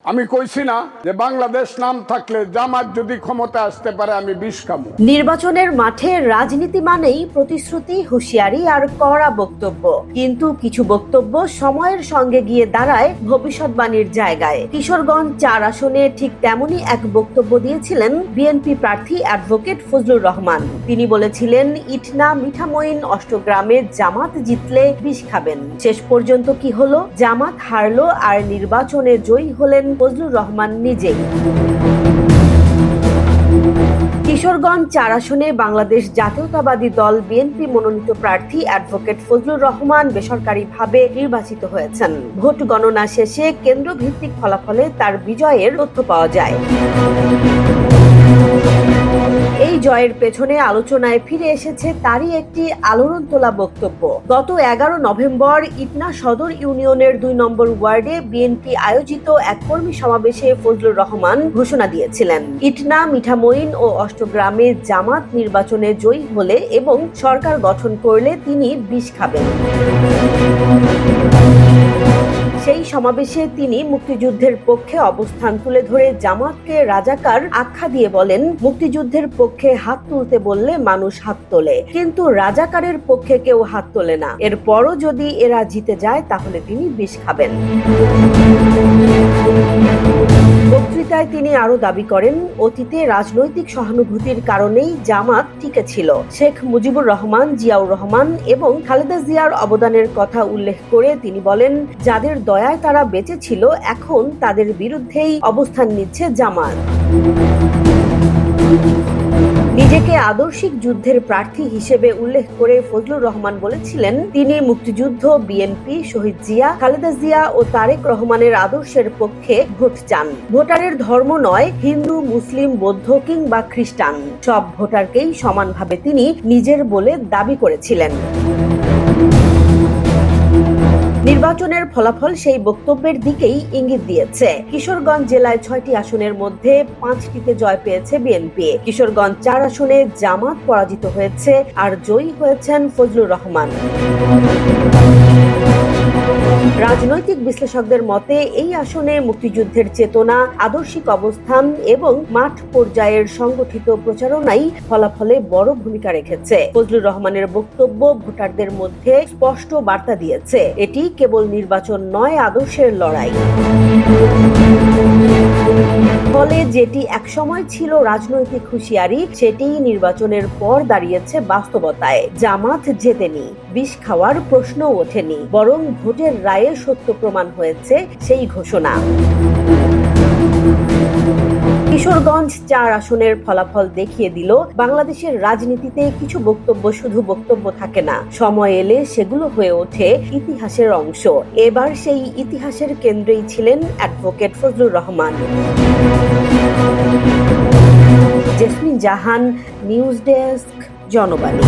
আমি কইছি না যে বাংলাদেশ নাম থাকলে জামাত যদি ক্ষমতা আসতে পারে আমি বিষ খাবো। নির্বাচনের মাঠে রাজনীতি মানেই প্রতিশ্রুতি, হুঁশিয়ারি আর কড়া বক্তব্য। কিন্তু কিছু বক্তব্য সময়ের সঙ্গে গিয়ে দাঁড়ায় ভবিষ্যৎবাণীর জায়গায়। কিশোরগঞ্জ ৪ আসনে ঠিক তেমনই এক বক্তব্য দিয়েছিলেন বিএনপি প্রার্থী অ্যাডভোকেট ফজলুর রহমান। তিনি বলেছিলেন, ইটনা মিঠামইন অষ্টগ্রামে জামাত জিতলে বিষ খাবেন। শেষ পর্যন্ত কি হলো? জামাত হারলো আর নির্বাচনে জয়ী হলেন ফজলুর রহমান নিজেই। কিশোরগঞ্জ ৪ আসনে বাংলাদেশ জাতীয়তাবাদী দল বিএনপি মনোনীত প্রার্থী অ্যাডভোকেট ফজলুর রহমান বেসরকারিভাবে নির্বাচিত হয়েছেন। ভোট গণনা শেষে কেন্দ্রভিত্তিক ফলাফলে তার বিজয়ের তথ্য পাওয়া যায়। এই জয়ের পেছনে আলোচনায় ফিরে এসেছে তারই একটি আলোড়ন তোলা বক্তব্য। গত ১১ নভেম্বর ইটনা সদর ইউনিয়নের ২ নম্বর ওয়ার্ডে বিএনপি আয়োজিত এক কর্মী সমাবেশে ফজলুর রহমান ঘোষণা দিয়েছিলেন, ইটনা, মিঠামইন ও অষ্টগ্রামে জামাত নির্বাচনে জয়ী হলে এবং সরকার গঠন করলে তিনি বিষ খাবেন। সেই সমাবেশে তিনি মুক্তিযুদ্ধের পক্ষে অবস্থান তুলে ধরে জামাতকে রাজাকার আখ্যা দিয়ে বলেন, মুক্তিযুদ্ধের পক্ষে হাত তুলতে বললে মানুষ হাত তোলে, কিন্তু রাজাকারের পক্ষে কেউ হাত তোলে না। এরপরও যদি এরা জিতে যায় তাহলে তিনি বিষ খাবেন। বক্তৃতায় তিনি আরো দাবি করেন, অতীতে রাজনৈতিক সহানুভূতির কারণেই জামাত টিকে ছিল। শেখ মুজিবুর রহমান, জিয়াউর রহমান এবং খালেদা জিয়ার অবদানের কথা উল্লেখ করে তিনি বলেন, যাদের দয়ায় তারা বেঁচে ছিল এখন তাদের বিরুদ্ধেই অবস্থান নিচ্ছে জামাত। নিজেকে আদর্শিক যুদ্ধের প্রার্থী হিসেবে উল্লেখ করে ফজলুর রহমান বলেছিলেন, তিনি মুক্তিযুদ্ধ, বিএনপি, শহীদ জিয়া, খালেদা জিয়া ও তারেক রহমানের আদর্শের পক্ষে ভোট চান। ভোটারের ধর্ম নয়, হিন্দু, মুসলিম, বৌদ্ধ কিংবা খ্রিস্টান, সব ভোটারকেই সমানভাবে তিনি নিজের বলে দাবি করেছিলেন। নির্বাচনের ফলাফল সেই বক্তব্যের দিকেই ইঙ্গিত দিয়েছে। কিশোরগঞ্জ জেলায় ৬টি আসনের মধ্যে ৫টিতে জয় পেয়েছে বিএনপি। কিশোরগঞ্জ ৪ আসনে জামাত পরাজিত হয়েছে আর জয়ী হয়েছেন ফজলুর রহমান। রাজনৈতিক বিশ্লেষকদের মতে এই আসনে মুক্তিযুদ্ধের চেতনা, আদর্শিক অবস্থান এবং মাঠ পর্যায়ের সংগঠিত প্রচারণাই ফলাফলে বড় ভূমিকা রেখেছে। ফজলুর রহমানের বক্তব্য ভোটারদের মধ্যে স্পষ্ট বার্তা দিয়েছে, এটি কেবল নির্বাচন নয়, আদর্শের লড়াই। ফলে যেটি একসময় ছিল রাজনৈতিক হুঁশিয়ারি, সেটিই নির্বাচনের পর দাঁড়িয়েছে বাস্তবতায়। জামাত জেতেনি, বিষ খাওয়ার প্রশ্নও ওঠেনি, বরং ভোটের রায়ে সত্য প্রমাণ হয়েছে সেই ঘোষণা। কিশোরগঞ্জ ৪ আসনের ফলাফল দেখিয়ে দিল, বাংলাদেশের রাজনীতিতে কিছু বক্তব্য শুধু বক্তব্য থাকে না, সময় এলে সেগুলো হয়ে ওঠে ইতিহাসের অংশ। এবার সেই ইতিহাসের কেন্দ্রেই ছিলেন অ্যাডভোকেট ফজলুর রহমান। জেসমিন জাহান, নিউজ ডেস্ক, জনবাণী।